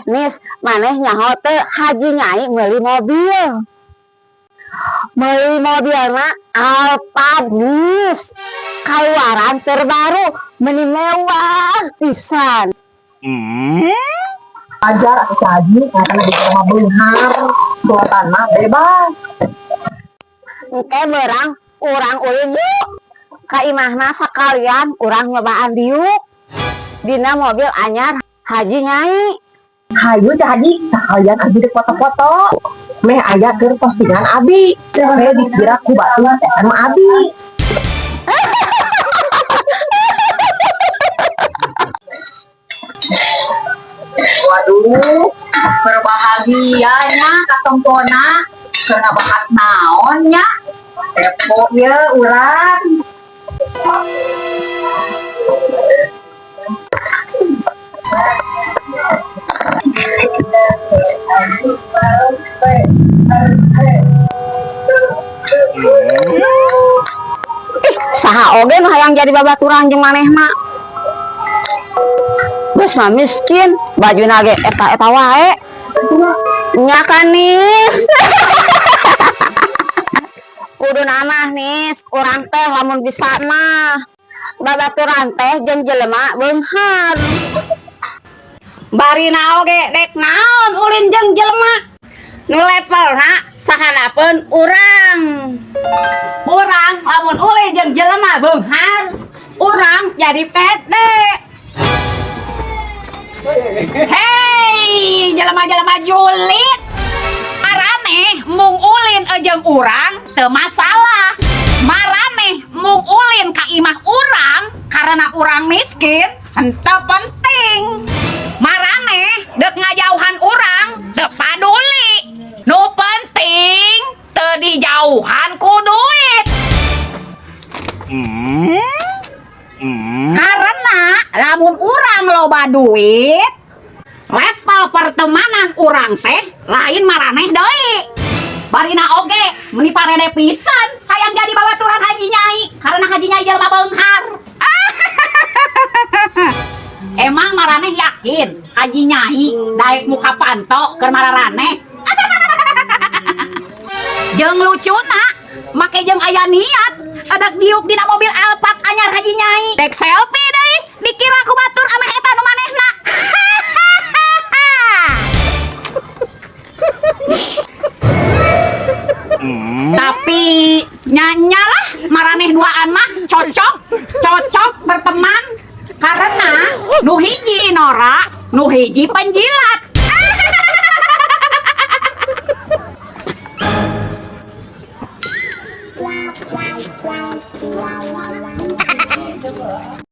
Nis, maneh nyaho teh Haji Nyai meuli mobil. Meuli mobilna Alphard Nis. Kaluaran terbaru meni mewah pisan. Ajar atuh Haji karena di rumah beunghar buatan mah bebas. Engke beurang urang ulin yuk. Ka imahna sakalian urang nyobaan diuk. Dina mobil anyar Haji Nyai. Hayu teh Haji sakalian Abi di foto-foto. Meh aya keur postingan Abi. Meh dikira ku batu teh mah Abi. Waduh, berbahagianya katongkona karena bakat naonnya. Tepo ya urang. Saha oge nu hayang jadi babaturan jeung manehna. Geus mah miskin, bajuna ge eta-eta wae. Nya kan Nis. Kudu namah Nis, urang teh lamun bisa mah babaturan teh jeung jelema beunghar. Barina oge dek naon ulin jeung jelema. Nu levelna sahanapeun urang. Urang lamun ulin jeung jelema beunghar, urang jadi pede. Hei, jelema-jelema julid. Maraneh mung ulin jeung urang teu masalah. Maraneh mung ulin ka imah urang karena urang miskin henteu penting. Maraneh deuk ngajauhan urang teu paduli. Nu penting teu dijauhan ku duit. Karena lamun urang loba duit, level pertemanan urang teh lain maraneh deui. Barina oge meni parede pisan hayang jadi babaturan Haji Nyai karena Haji Nyai jelema beunghar. Emang maraneh yakin Haji Nyai daek muka panto keur mararaneh? Jeung lucuna make jeung aya niat adak diuk dina mobil Alphard anyar Haji Nyai. Dek selfie deui dikira ku batur ameh eta nu manehna. Tapi nyanyalah maraneh duaan mah cocok berteman karena nu hiji norak, nu hiji penjilat. Wow.